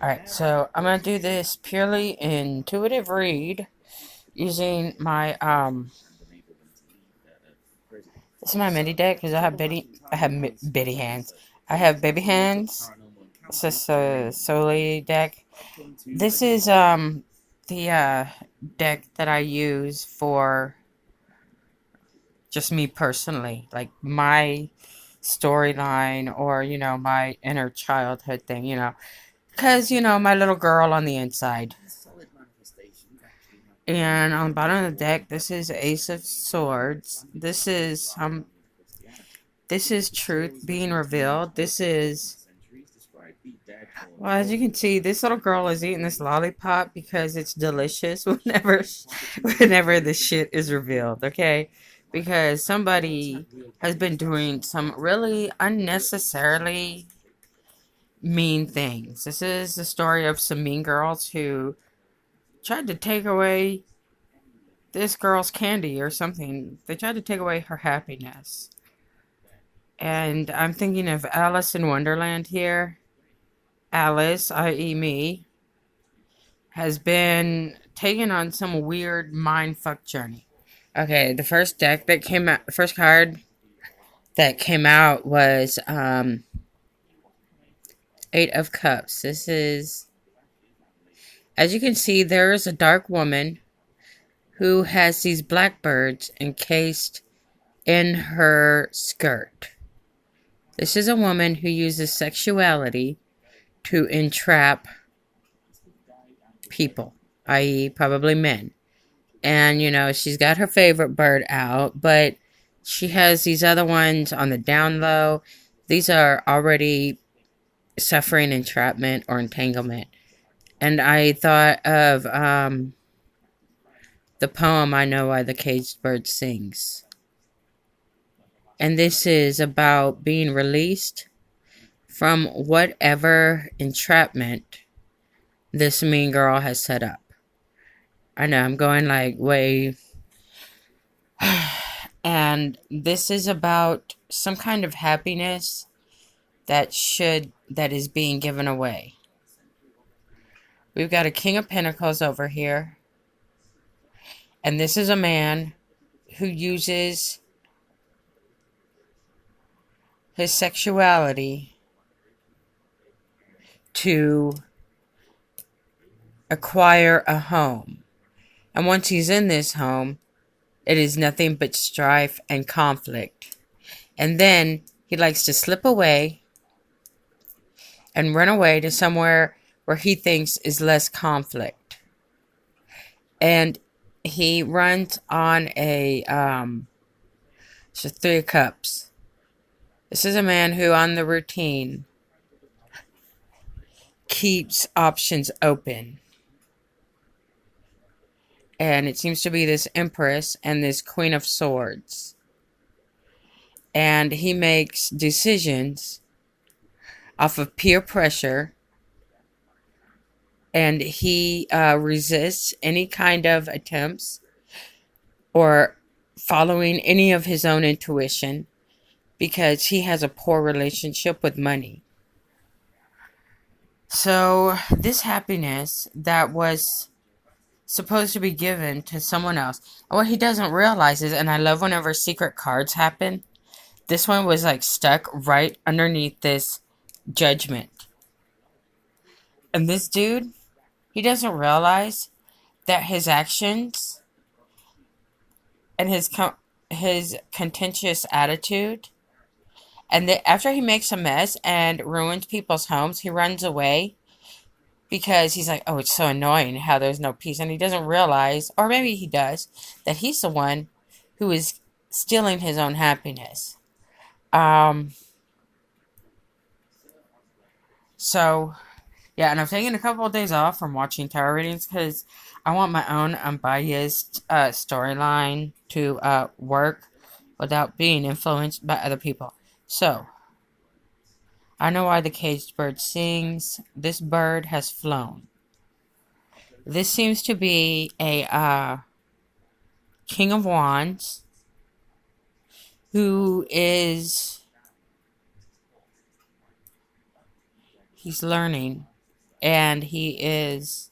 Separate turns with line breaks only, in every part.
Alright, so I'm gonna do this purely intuitive read using my this is my MIDI deck because bitty hands. I have baby hands. It's just a Soli deck. This is the deck that I use for just me personally, like my storyline or my inner childhood thing, because my little girl on the inside. And on the bottom of the deck, this is Ace of Swords. This is truth being revealed. This is, well, as you can see, this little girl is eating this lollipop because it's delicious whenever the shit is revealed, okay? Because somebody has been doing some really unnecessarily mean things. This is the story of some mean girls who tried to take away this girl's candy or something. They tried to take away her happiness. And I'm thinking of Alice in Wonderland here. Alice, i.e., me, has been taken on some weird mindfuck journey. Okay, the first card that came out was Eight of Cups. This is, as you can see, there is a dark woman who has these blackbirds encased in her skirt. This is a woman who uses sexuality to entrap people, i.e., probably men. And, she's got her favorite bird out, but she has these other ones on the down low. These are already suffering entrapment or entanglement. And I thought of the poem I Know Why the Caged Bird Sings. And this is about being released from whatever entrapment this mean girl has set up. I know I'm going like way. And this is about some kind of happiness that is being given away. We've got a King of Pentacles over here. And this is a man who uses his sexuality to acquire a home. And once he's in this home, it is nothing but strife and conflict. And then he likes to slip away and run away to somewhere where he thinks is less conflict. And he runs on it's a Three of Cups. This is a man who, on the routine, keeps options open. And it seems to be this Empress and this Queen of Swords. And he makes decisions off of peer pressure. And he resists any kind of attempts or following any of his own intuition because he has a poor relationship with money. So this happiness that was supposed to be given to someone else, and what he doesn't realize is, and I love whenever secret cards happen, this one was like stuck right underneath this Judgment. And this dude, he doesn't realize that his actions and his contentious attitude, and after he makes a mess and ruins people's homes, he runs away because he's like, oh, it's so annoying how there's no peace. And he doesn't realize, or maybe he does, that he's the one who is stealing his own happiness. So, yeah, and I've taken a couple of days off from watching tarot readings because I want my own unbiased storyline to work without being influenced by other people. So, I know why the caged bird sings. This bird has flown. This seems to be a King of Wands who is, he's learning And he is,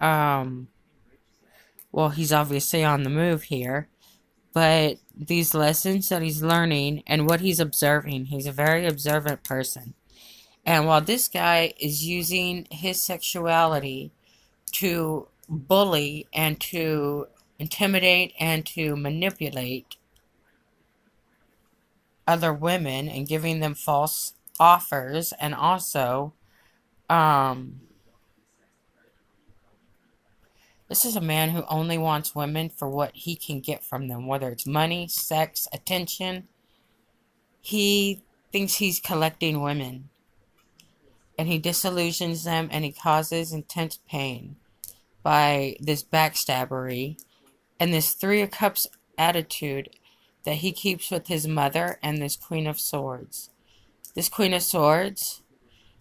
um, well, he's obviously on the move here. But these lessons that he's learning and what he's observing, he's a very observant person. And while this guy is using his sexuality to bully and to intimidate and to manipulate other women and giving them false offers, and also um this is a man who only wants women for what he can get from them, whether it's money, sex, attention. He thinks he's collecting women, and he disillusions them, and he causes intense pain by this backstabbery and this Three of Cups attitude that he keeps with his mother and this Queen of Swords. This Queen of Swords,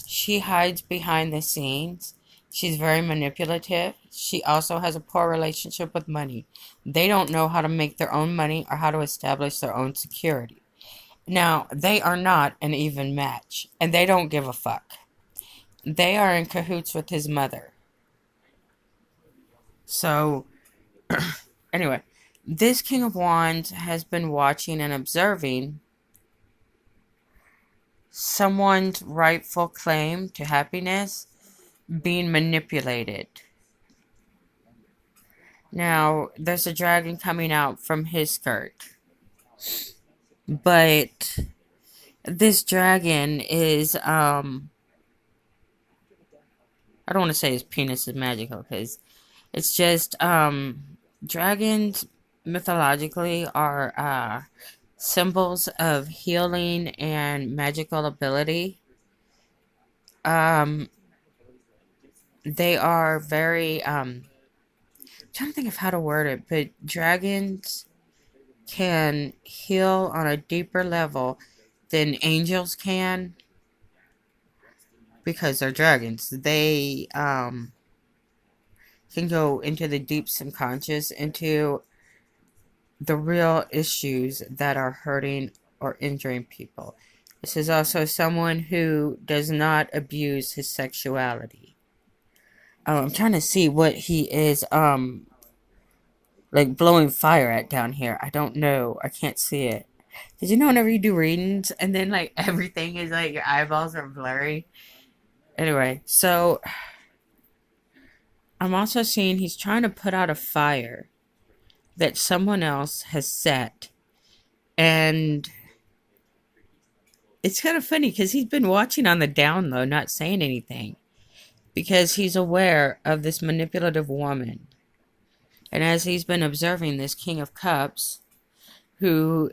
she hides behind the scenes. She's very manipulative. She also has a poor relationship with money. They don't know how to make their own money or how to establish their own security. Now, they are not an even match, and they don't give a fuck. They are in cahoots with his mother. So, anyway, this King of Wands has been watching and observing someone's rightful claim to happiness being manipulated. Now, there's a dragon coming out from his skirt. But this dragon is, I don't want to say his penis is magical, because it's just, dragons mythologically are, symbols of healing and magical ability. Um, they are very, I'm trying to think of how to word it, but dragons can heal on a deeper level than angels can because they're dragons. They, can go into the deep subconscious, into the real issues that are hurting or injuring people. This is also someone who does not abuse his sexuality. I'm trying to see what he is, like blowing fire at down here. I don't know. I can't see it. Did you know whenever you do readings and then like everything is like your eyeballs are blurry? Anyway, so I'm also seeing he's trying to put out a fire that someone else has set. And it's kind of funny because he's been watching on the down low, not saying anything, because he's aware of this manipulative woman. And as he's been observing this King of Cups, who,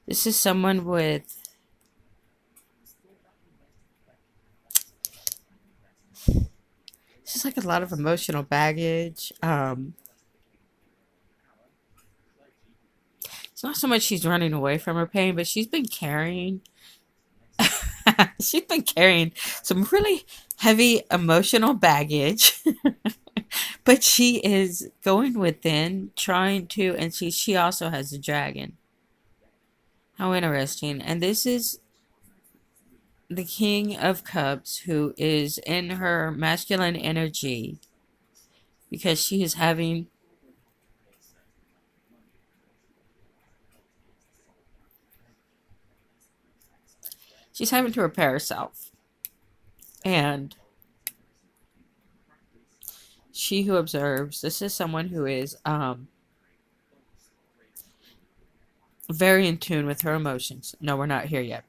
this is someone with, this is like a lot of emotional baggage. It's not so much she's running away from her pain, but she's been carrying, she's been carrying some really heavy emotional baggage. But she is going within, trying to, and she also has a dragon. How interesting. And this is the King of Cups, who is in her masculine energy because she is having, she's having to repair herself. And she who observes, this is someone who is very in tune with her emotions. No, we're not here yet.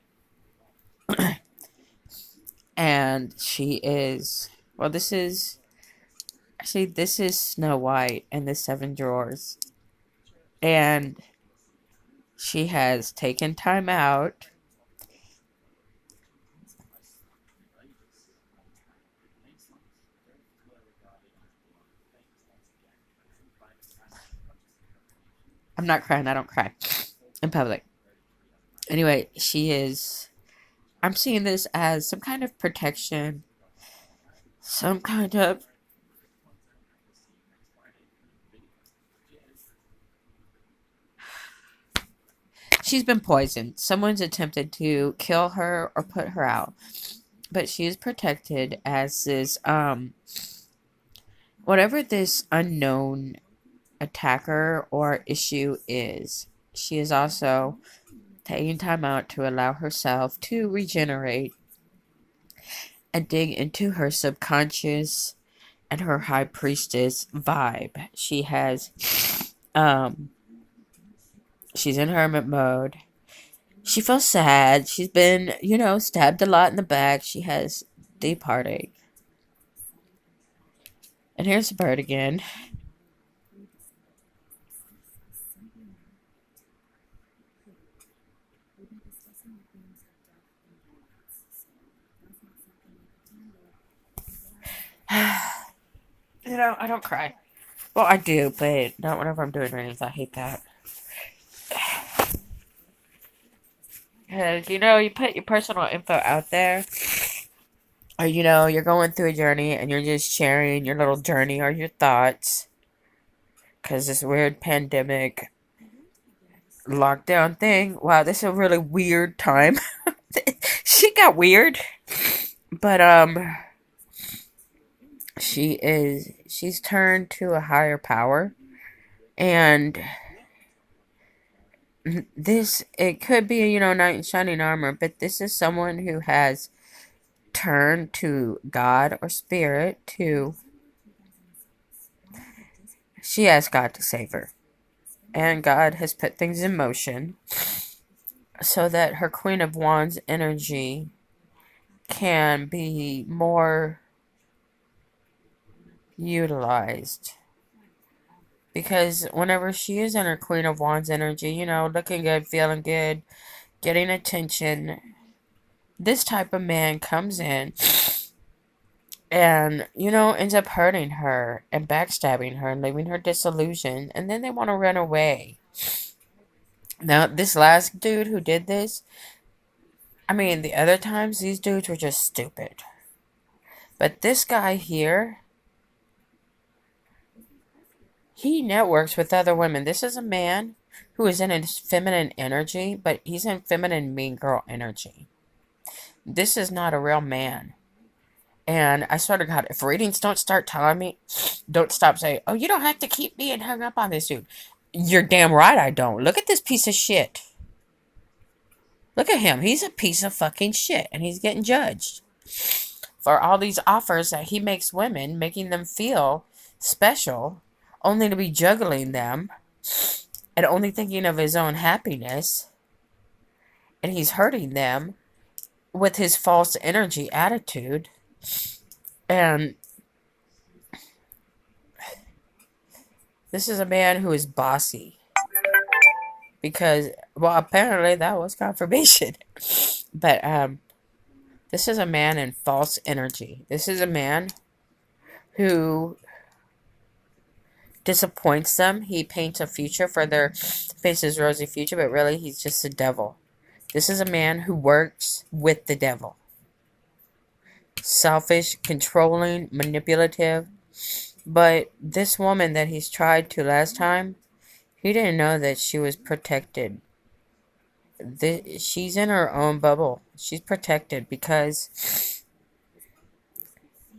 And she is, well, this is, actually, this is Snow White and the Seven Drawers. And she has taken time out I'm not crying. I don't cry in public. Anyway, she is. I'm seeing this as some kind of protection, some kind of. She's been poisoned. Someone's attempted to kill her or put her out. but she is protected as this whatever this unknown attacker or issue is. She is also taking time out to allow herself to regenerate and dig into her subconscious and her high priestess vibe. Um she's in hermit mode. She feels sad. She's been, stabbed a lot in the back. She has deep heartache. And here's the bird again. I don't cry. Well, I do, but not whenever I'm doing readings. I hate that. Because, you put your personal info out there. Or, you're going through a journey and you're just sharing your little journey or your thoughts. Because this weird pandemic lockdown thing. Wow, this is a really weird time. She got weird. But, she's turned to a higher power. And it could be, knight in shining armor, but this is someone who has turned to God or spirit she asked God to save her. And God has put things in motion so that her Queen of Wands energy can be more utilized. Because whenever she is in her Queen of Wands energy, looking good, feeling good, getting attention, this type of man comes in and, ends up hurting her and backstabbing her and leaving her disillusioned. And then they want to run away. Now, this last dude who did this, I mean, the other times, these dudes were just stupid. But this guy here, he networks with other women. This is a man who is in his feminine energy, but he's in feminine mean girl energy. This is not a real man. And I swear to God, if readings don't start telling me, don't stop saying, oh, you don't have to keep being hung up on this dude. You're damn right I don't. Look at this piece of shit. Look at him. He's a piece of fucking shit. And he's getting judged for all these offers that he makes women, making them feel special, only to be juggling them and only thinking of his own happiness. And he's hurting them with his false energy attitude. And this is a man who is bossy. Because, well, apparently that was confirmation. But, this is a man in false energy. This is a man who disappoints them. He paints a future for their face's rosy future, but really he's just a devil. This is a man who works with the devil. Selfish, controlling, manipulative. But this woman that he's tried to last time, he didn't know that she was protected. She's in her own bubble. She's protected because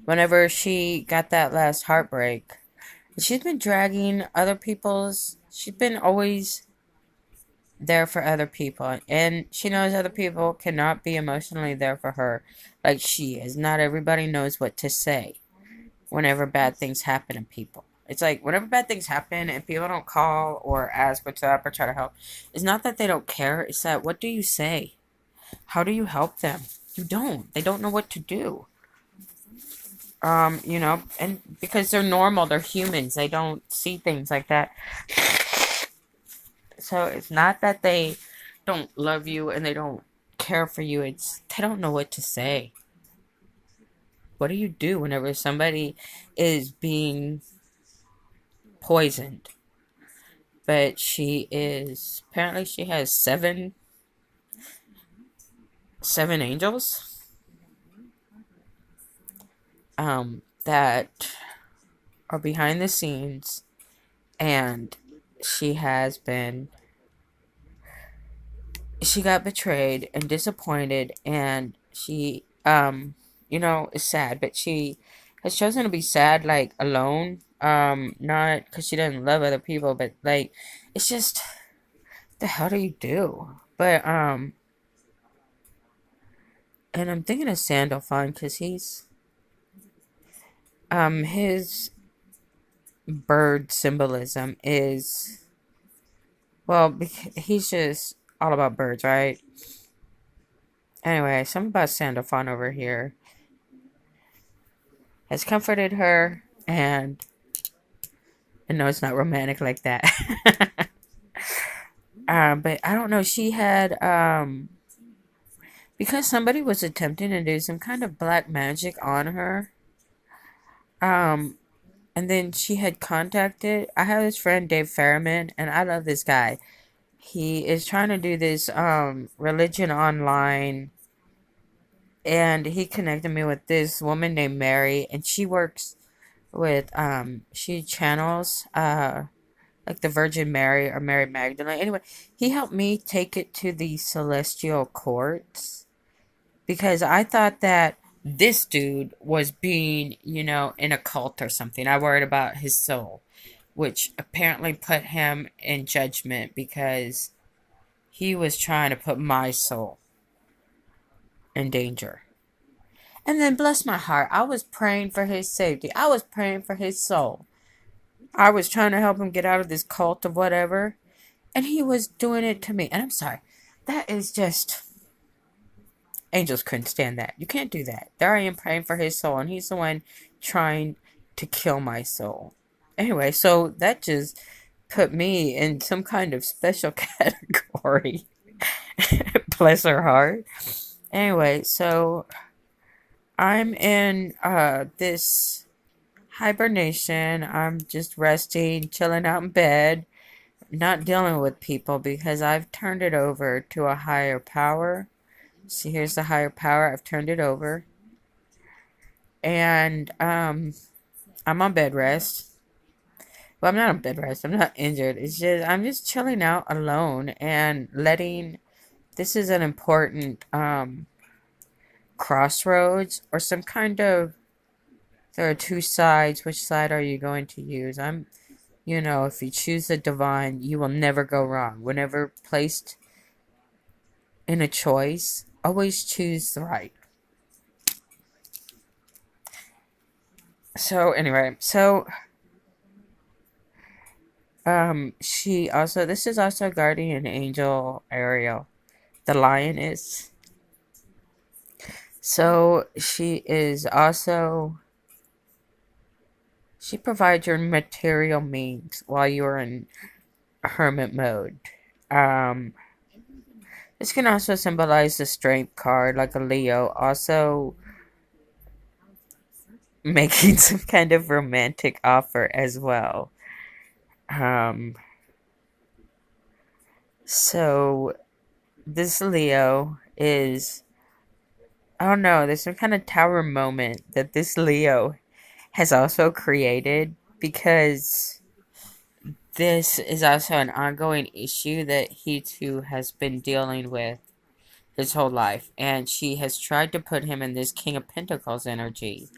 whenever she got that last heartbreak, she's been dragging other people's... She's been always there for other people. And she knows other people cannot be emotionally there for her like she is. Not everybody knows what to say whenever bad things happen to people. It's like, whenever bad things happen and people don't call or ask what's up or try to help, it's not that they don't care. It's that, what do you say? How do you help them? You don't. They don't know what to do. And because they're normal, they're humans. They don't see things like that. So it's not that they don't love you and they don't care for you. It's they don't know what to say. What do you do whenever somebody is being poisoned? But apparently she has seven angels that are behind the scenes, and she got betrayed and disappointed, and she is sad, but she has chosen to be sad, like, alone. Not because she doesn't love other people, but, like, it's just, the hell do you do? But, and I'm thinking of Sandalphon because his bird symbolism is, well, he's just all about birds, right? Anyway, something about Sandalphon over here has comforted her, and no, it's not romantic like that. But I don't know. She had because somebody was attempting to do some kind of black magic on her. Um, and then she had contacted. I have this friend Dave Ferriman, and I love this guy. He is trying to do this religion online, and he connected me with this woman named Mary, and she works with she channels like the Virgin Mary or Mary Magdalene. Anyway, he helped me take it to the celestial courts because I thought that this dude was being, in a cult or something. I worried about his soul, which apparently put him in judgment because he was trying to put my soul in danger. And then, bless my heart, I was praying for his safety. I was praying for his soul. I was trying to help him get out of this cult of whatever. And he was doing it to me. And I'm sorry. That is just. Angels couldn't stand that. You can't do that. There I am praying for his soul. And he's the one trying to kill my soul. Anyway, so that just put me in some kind of special category. Bless her heart. Anyway, so I'm in this hibernation. I'm just resting, chilling out in bed, not dealing with people because I've turned it over to a higher power. See, here's the higher power. I've turned it over. And I'm on bed rest. Well, I'm not on bed rest. I'm not injured. It's just I'm just chilling out alone and letting this is an important crossroads or some kind of there are two sides. Which side are you going to use? If you choose the divine, you will never go wrong. Whenever placed in a choice, always choose the right. So anyway, this is also guardian angel Ariel, the lioness. So she provides your material means while you're in hermit mode. Um, this can also symbolize the strength card, like a Leo. Also, making some kind of romantic offer as well. Um, so this Leo is, I don't know, there's some kind of tower moment that this Leo has also created because this is also an ongoing issue that he too has been dealing with his whole life. And she has tried to put him in this King of Pentacles energy.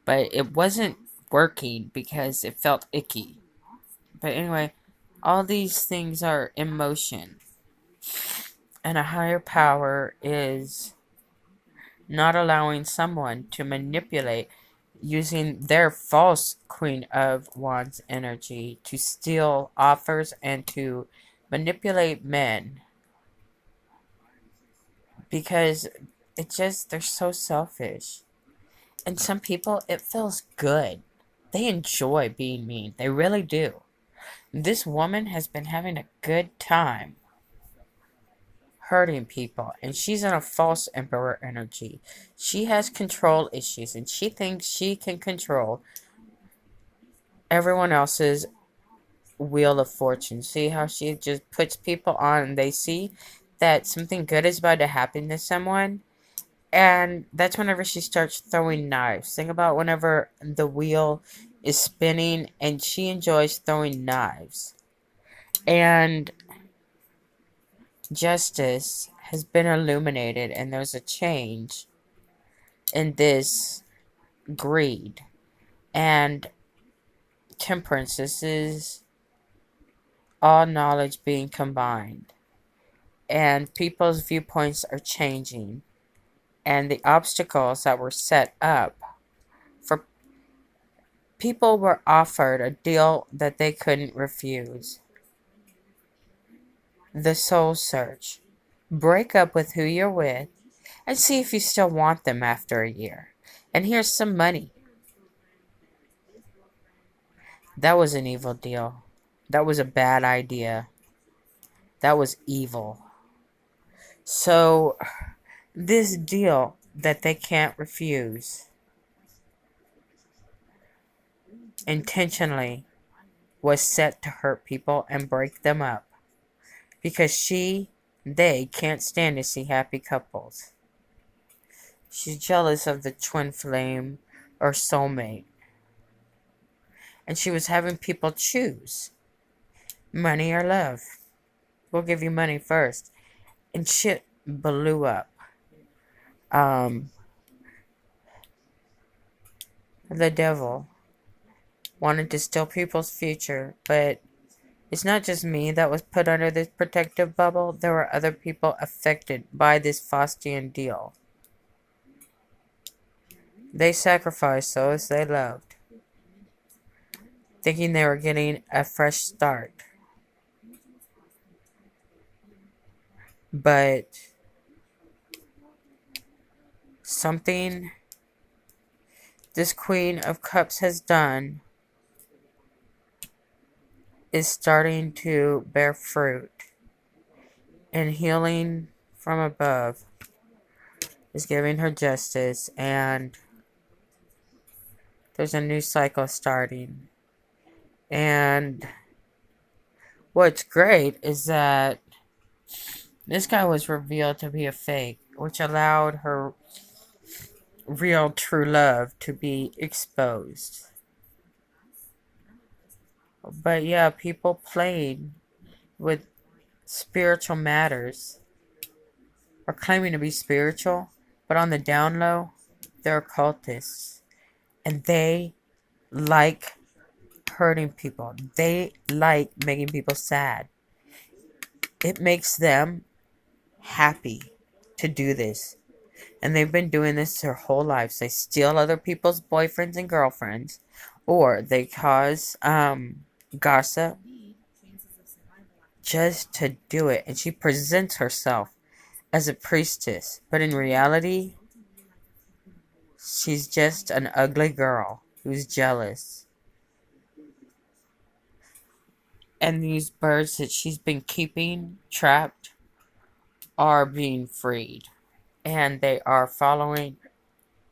But it wasn't working because it felt icky. But anyway, all these things are in motion. And a higher power is not allowing someone to manipulate using their false Queen of Wands energy to steal offers and to manipulate men. Because they're so selfish. And some people, it feels good. They enjoy being mean. They really do. This woman has been having a good time hurting people, and she's in a false emperor energy. She has control issues, and she thinks she can control everyone else's wheel of fortune. See how she just puts people on, and they see that something good is about to happen to someone, and that's whenever she starts throwing knives. Think about whenever the wheel is spinning, and she enjoys throwing knives. And justice has been illuminated, and there's a change in this greed and temperance. This is all knowledge being combined, and people's viewpoints are changing, and the obstacles that were set up for people were offered a deal that they couldn't refuse. The soul search. Break up with who you're with and see if you still want them after a year. And here's some money. That was an evil deal. That was a bad idea. That was evil. So, this deal that they can't refuse intentionally was set to hurt people and break them up because they can't stand to see happy couples. She's jealous of the twin flame or soulmate. And she was having people choose money or love. We'll give you money first. And shit blew up. The devil wanted to steal people's future, but it's not just me that was put under this protective bubble. There were other people affected by this Faustian deal. They sacrificed those they loved, thinking they were getting a fresh start. But something this Queen of Cups has done is starting to bear fruit, and healing from above is giving her justice, and there's a new cycle starting. And what's great is that this guy was revealed to be a fake, which allowed her real true love to be exposed. But yeah, people played with spiritual matters, or claiming to be spiritual, but on the down low, they're occultists. And they like hurting people. They like making people sad. It makes them happy to do this. And they've been doing this their whole lives. They steal other people's boyfriends and girlfriends, or they cause gossip just to do it. And she presents herself as a priestess, but in reality, she's just an ugly girl who's jealous. And these birds that she's been keeping trapped are being freed. And they are following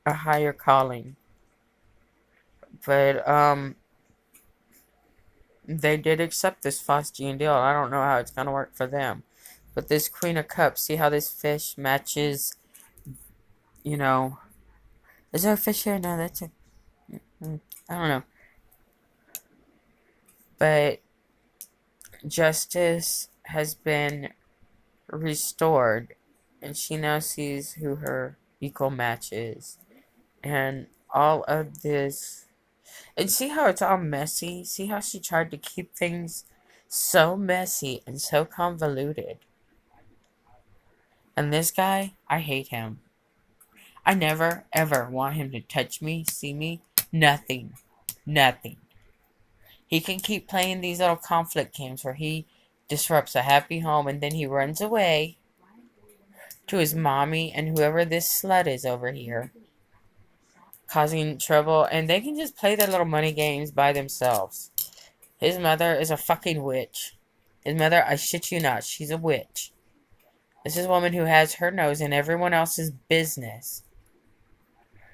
a higher calling. But they did accept this Faustian deal. I don't know how it's going to work for them. But this Queen of Cups, see how this fish matches, you know. Is there a fish here? No, that's a... I don't know. But justice has been restored, and she now sees who her equal match is. And all of this... And see how it's all messy? See how she tried to keep things so messy and so convoluted? And this guy, I hate him. I never, ever want him to touch me, see me. Nothing. Nothing. He can keep playing these little conflict games where he disrupts a happy home and then he runs away to his mommy and whoever this slut is over here, causing trouble, and they can just play their little money games by themselves. His mother is a fucking witch. His mother, I shit you not, she's a witch. This is a woman who has her nose in everyone else's business.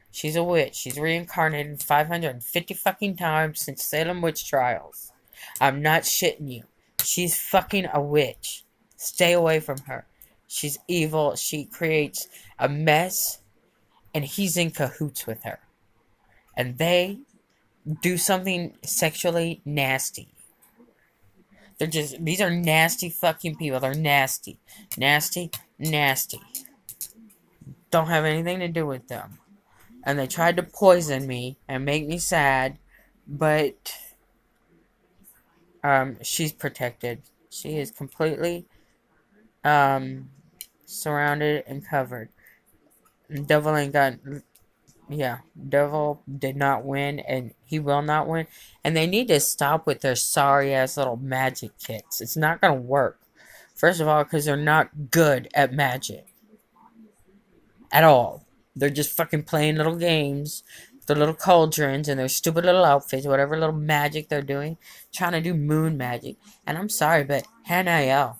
She's a witch. She's reincarnated 550 fucking times since Salem witch trials. I'm not shitting you. She's fucking a witch. Stay away from her. She's evil. She creates a mess, and he's in cahoots with her. And they do something sexually nasty. These are nasty fucking people. They're nasty. Nasty, nasty. Don't have anything to do with them. and they tried to poison me and make me sad, but she's protected. She is completely um surrounded and covered. Devil ain't got yeah, Devil did not win and he will not win. And they need to stop with their sorry ass little magic kits. It's not gonna work. First of all, because they're not good at magic at all. They're just fucking playing little games, the little cauldrons and their stupid little outfits, whatever little magic they're doing, trying to do moon magic. And I'm sorry, but Hanael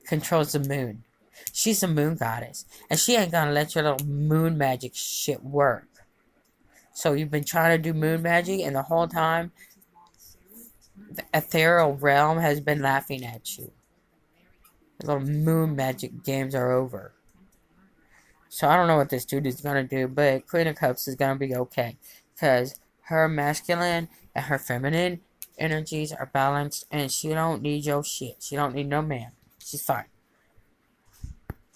controls the moon. She's a moon goddess, and she ain't gonna let your little moon magic shit work. So you've been trying to do moon magic, and the whole time, the ethereal realm has been laughing at you. The little moon magic games are over. So I don't know what this dude is gonna do, but Queen of Cups is gonna be okay. Because her masculine and her feminine energies are balanced, and she don't need your shit. She don't need no man. She's fine.